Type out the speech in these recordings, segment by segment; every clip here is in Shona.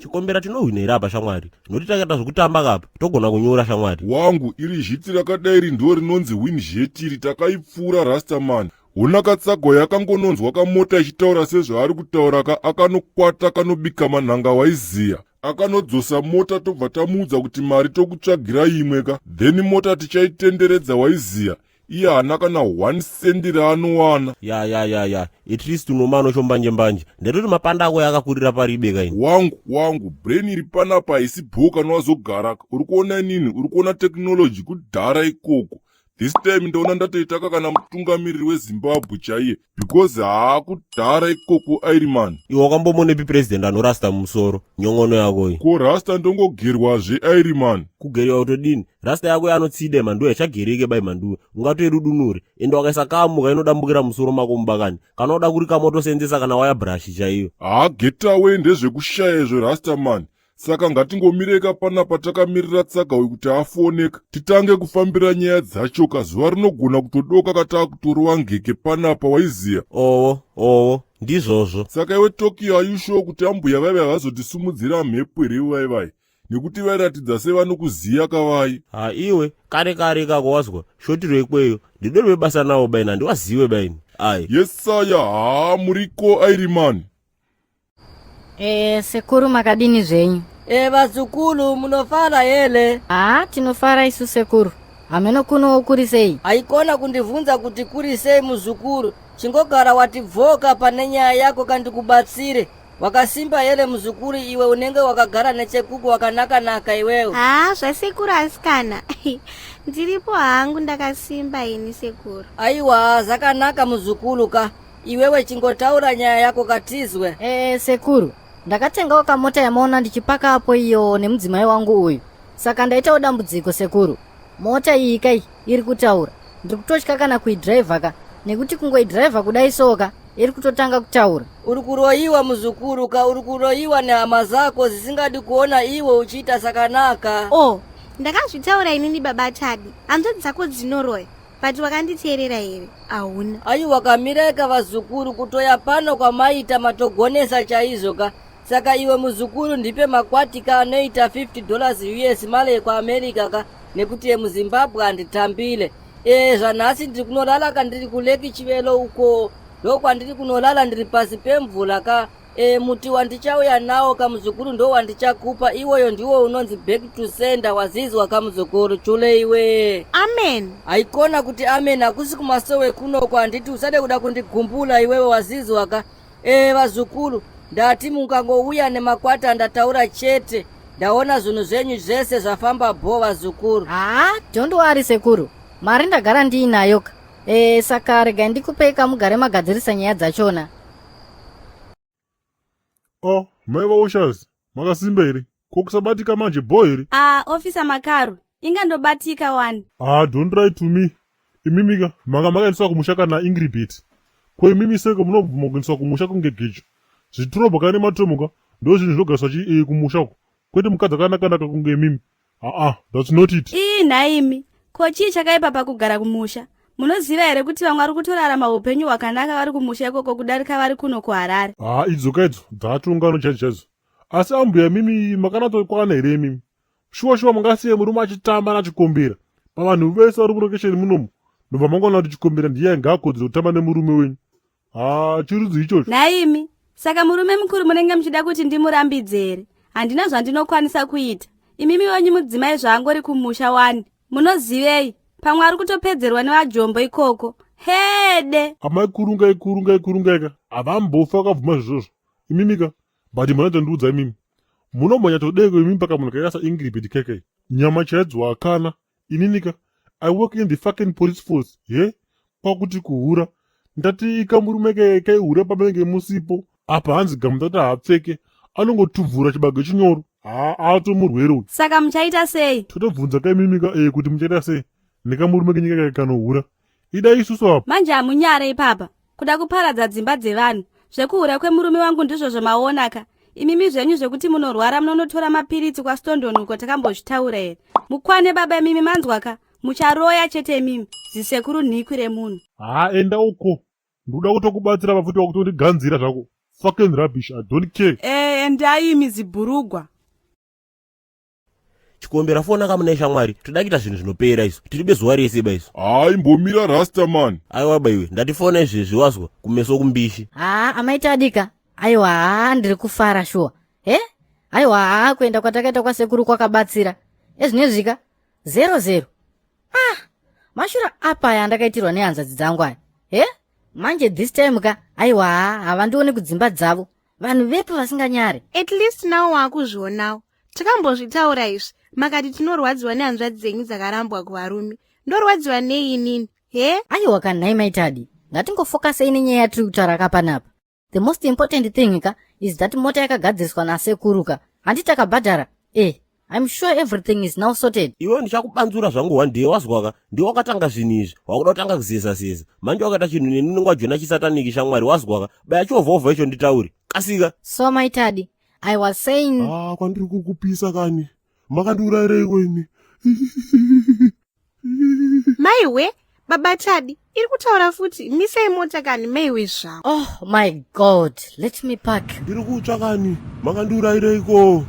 chikombera tinohwinira apa shamwari. Noti takaita zvokutamba kapa togona kunyora shamwari. Wangu iri zhiti rakadai ndo rinonzi win zhetiri takaipfuura Rastaman. Una Katsago yakangononzwa kamota ichitaura sezvaari kutaura akanokwata kanobika manhanga waiziya. Akanodzosa mota tobva tamuudza kuti mari tokutsvagira imweka. Then mota tichaitenderedza waiziya. Iye hana kana 1 sendi raanowana. Ya. At least unomano chombanje. Ndetoti mapanda ako yakakurira paribeka ini. Wangu, brain iri panapa haisi bhoka nowazogara. Uri kuona nini? Uri kuona technology kudhara ikoko. This time ndaona ndatoitaka kana mutungamiriri weZimbabwe chaiye. Because haakudhara ikoko Airyman. Iwe wakambomonepi president anorasta mumusoro? Nyongono yako iyi. Ko rasta ndongogerwazve Airyman. Kugerwa utodini? Rasta yako yanotside manduwa yachagereke bai manduwa. Ungatoirudunure. Ende wakaisa kamuka inodambukira musoro mako mubakani. Kana uda kuri kamotosenzesa kana waya brush chaiyo. Get away ndezvekushaya izvo Rastaman. Saka ngatingomireka panapa takamirira Tsagawe kuti afoneka. Titange kufambira nyaya dzacho kazuva rinogona kutodoka katakutorwa ngeke panapa waiziya. Owo, ndizvozvo. Saka iwe Tokyo ayusho kuti ambuya vaive vazotisimudzira mhepo here vaivai. Nekuti vairatidza sevanokuziya kavai. Iwe, kare kakawazwa. Shotiro ikweyo. Ndidorwe basa nawo baina ndiwaziwe baini. Ai. Yesaya, muriko Airyman. Sekuru makadini zvenyu? Vazukulu munofara hele? Tinofara isu sekuru. Hameno kuno kuri sei? Haikona kundivunza kuti kuri sei muzukuru. Chingogara watibvoka pane nyaya yako kandikubatsire. Wakasimba hele muzukuru iwe unenge wakagara nechekuku wakanaka iwewe. Zvasekuru asikana. Ndiripo hangu ndakasimba ini sekuru. Aiwa, zakanaka muzukuru ka. Iwewe chingotaura nyaya yako katizwe. Sekuru. Ndakatengawo kamota yamaona ndichipaka apo iyo nemudzimai wangu uyu. Saka ndaitawo dambudziko sekuru. Mota iyi kai iri kutaura. Ndiri kutotya kana kuidhiraivha ka. Nekuti kungoidhiraivha kudai soka iri kutotanga kutaura. Uri kuroiwa muzukuru ka, uri kuroiwa nehama zako zisingadi kuona iwe uchiita sakanaka. Ndakazvitaura inini baba Chadi. Hanzvadzi dzako dzinoroya. But wakanditeerera here? Hauna. Aiwa kamireka vazukuru kutoya pano kwamaita matogonesa chaizvo ka. Saka iwe muzukuru ndipe makwatika anoita $50 US male kwa America ka. Nekuti emuZimbabwe handitambile. Zvanhasi ndiri kunorala kandiri kuleki chivelo uko. Ndokwandiri kunorala ndiri pasi pemvula ka. Muti wandichauya nawo kamuzukuru ndo wandichakupa. Iwoyo ndiwo unonzi back to sender wazizwa kamuzukuru chule iwe. Amen. Haikona kuti amen hakusi kumasowe kuno kwa nditi usade kuda kundigumbula iwewe wazizwa ka. Vazukuru ndati mungangouya nemakwata ndataura chete. Ndaona zvinhu zvenyu zvese zvafamba bho vazukuru. Don't worry sekuru. Mari ndagara ndiinayo ka. Saka rega ndikupeka mugare magadzirisa nyaya dzachona. Mai vaushazi, makasimba here? Kokusabatika manje bho here? Officer Makaru, ingandobatika wani. Don't lie to me. Imimika, makaendeswa kumusha kana Ingribit. Kwa imimi seko munobvuma kuendeswa kumusha kunge gecho. Zvitrobo kane matomuka, ndo zvinhu zvogariswa kumushako. Kwete mukadzi akanaka kunge imimi. That's not it. Naimi, ko chii chakaipa pakugara kumusha? Munoziva here kuti vamwe vari kutorarama upenyu hwakanaka vari kumusha ikoko kudarika vari kuno kuHarare? Idzoka idzo dzaatungano chaizvo. Asi ambuya mimi makanatokwana here mimi? Shuwa mungasiye murume achitamba nachikombera. Pavanhu vese vari kulokesheni munomu. Ndobva mangwana kuti chikombera ndiye ngaakodzera kutamba nemurume wenyu. Chirudzi ichocho. Naimi, saka murume mukuru munenge muchida kuti ndimurambidze here? Handina zvandinokwanisa kuita. Imimi wenyu mudzimai zvaangori kumusha wani. Munozivei? Pamwe ari kutopedzerwa nevajombo ikoko. Hede! Amai kurunga. Avambofa vakabvuma zvizvozvo. Imimika, but manaita ndiudza imimi. Munombonya todeko imimi paka munhu kairasa Ingrid keke. Nyama chaidzwa akana. Ininika, I work in the fucking police force. Kwakuti kuhura. Ndati ikamurume kaihura pamenenge musipo. Apa hanzi gamutata haapfeke. Anongotubvura chibage chinyoro. Atomurwere uyu. Saka muchaita sei? Totobvunza kaimimika kuti muchaita sei. Nekamurume kenyika kanohura. Ida isusu apa. Manje hamunyare ipapa. Kuda kuparadza dzimba dzevanhu. Zvekuhura kwemurume wangu ndizvo zvamaonaka. Imimi zvenyu zvekuti munorwara munonotora mapiritsi kwastondonuko takambozvitaura here. Mukwane baba imimi manzwaka. Mucharoya chete imimi. Zisekuru nhikwi remunhu. Enda uko. Ndoda kutokubatsira pafuti wakutondiganzira zvako. fucking rubbish, I don't care. Ndaimi zibhurugwa. chikombera fona kamuna shamwari toda kuita zvinhu zvinopera isu tiribe zuva rese baisu. Hai mbomira rasta man. Aiwa baiwe ndatifona izvezvi wazwa kumeso kumbishi. Amaita adika. Aiwa ndiri kufara shuwa. Aiwa kuenda kwatakaita kwasekuru kwakabatsira. Ezvinezvika 00. Mashura apa yandakaitirwa nehanzvadzi dzangu aya. Manje this time ka aiwa havandioni kudzimba dzavo. Vanhu vepo vasinganyare. At least now wakuzvionawo. Takambozvitaura izvi. Makati tinorwadziwa nehanzvadzi dzenyu dzakarambwa kuvarume. Ndorwadziwa nei inini? Aiwa kanhai maitadi. Ngatingofokasei nenyaya yatiri kutaura kapanapa. The most important thing ka is that mota yakagadziriswa nasekuru ka. Handiti takabhadhara. I'm sure everything is now sorted. Iwe ndichakubanzura zvangu one day wazwaka ndiwe wakatanga zvinhu izvi wakuda kutanga kuzesa manje wakaita chinhu neni ningwajona chisataniki shamwari wazwaka baya chovhovha icho nditauri kasika. So maitadi I was saying kwandiri kukupisa kani makandiurayirei kweni. Maiwe baba Chadi iri kutaura futi misei mota kani maiwe zvavo. Oh my god, let me park. Ndiri kutsva kani makandiurayireiko.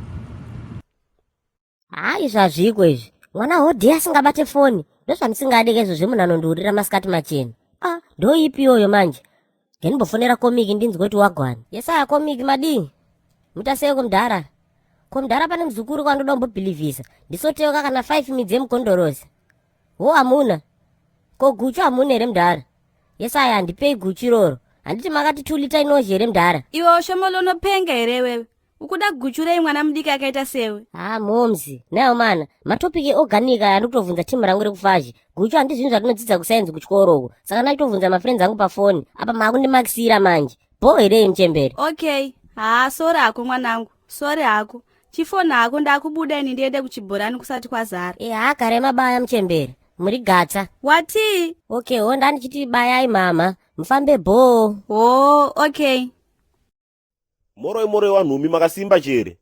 Zvazviko izvi mwana hodhi asingabate foni ndozvandisingadi kezvo zvemunhu anondiurira masikati machena. Ndoipi iyoyo manje ngenimbofonera komiki ndinzwe kuti wagwana. Yesaya komiki madini mutaseko mudhara ko mudhara pane muzukuru kwandoda kumbobhilivhisa ndisoteuka kana 5 midzi yemukondorosi. Hamuna ko guchu hamuna here mudhara. Yesaya handipei guchu iroro handiti makati 2 lita inozhi here mudhara. Iwe shomolo unopenga here wewe ukuda guchurei mwana mudiki akaita sewe. Momzi nayo mana matopiki oganika yandikutobvunza timu rangu rekufazhi guchu handi zvinhu zvatinodzidza kusainzi kuchikoroko saka ndakutobvunza mafriends angu pafoni apa makundimakisira manje bho here muchemberi. Okay sori hako mwanangu sori hako chifoni hako ndakubuda ini ndiende kuchibhorani kusati kwazara. Kare mabaya muchemberi muri gata. Wati? Okay ndandichiti bayai mama mufambe bho. Okay. Moroi wanhumi makasimba chere.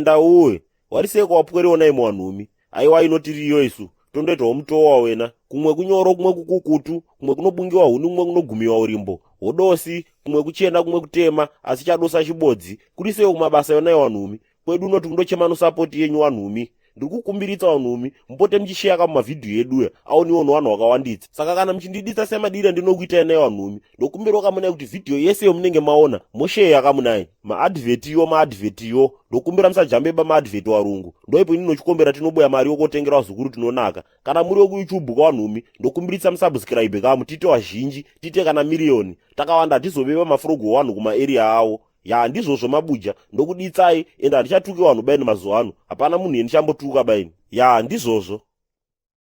Ndauwe wariseko wapwereona imo wanhumi. Aiwa inotiriyo isu tondoitawo mutowa wena kumwe kunyoro kumwe kukukutu kumwe kunobungiwa huni kumwe kunogumiwa urimbo hodosi kumwe kuchena kumwe kutema asi chadosa chibodzi kurisewo kumabasa yona yewanhumi kwedu unoti kundochemano sapoti yenyu wanhumi. Ndikukumbiritsa wanhumi mpote mchishare mumavhidhiyo edu aoniwo nevanhu vakawanditsa saka kana mchindiditsa semadire ndinokuita ena yewanhumi ndokumbirwa kamunai kuti vhidhiyo yese yomunenge maona mosheya kamunai maadvhetiyo ndokumbira musajambeba maadvheti warungu ndoipo ini nochikombera tinoboya mari yokotengera wazukuru tinonaka kana muri wekuyoutube kwawanhumi ndokumbiritsa musubscribe kamu tite wazhinji tite kana miriyoni takawanda hatizobeba mafrogo wanhu kumaarea awo ndizvozvo mabuja ndokuditsai ende handichatuke vanhu baini mazuva ano hapana munhu endichambotuka baini ndizvozvo.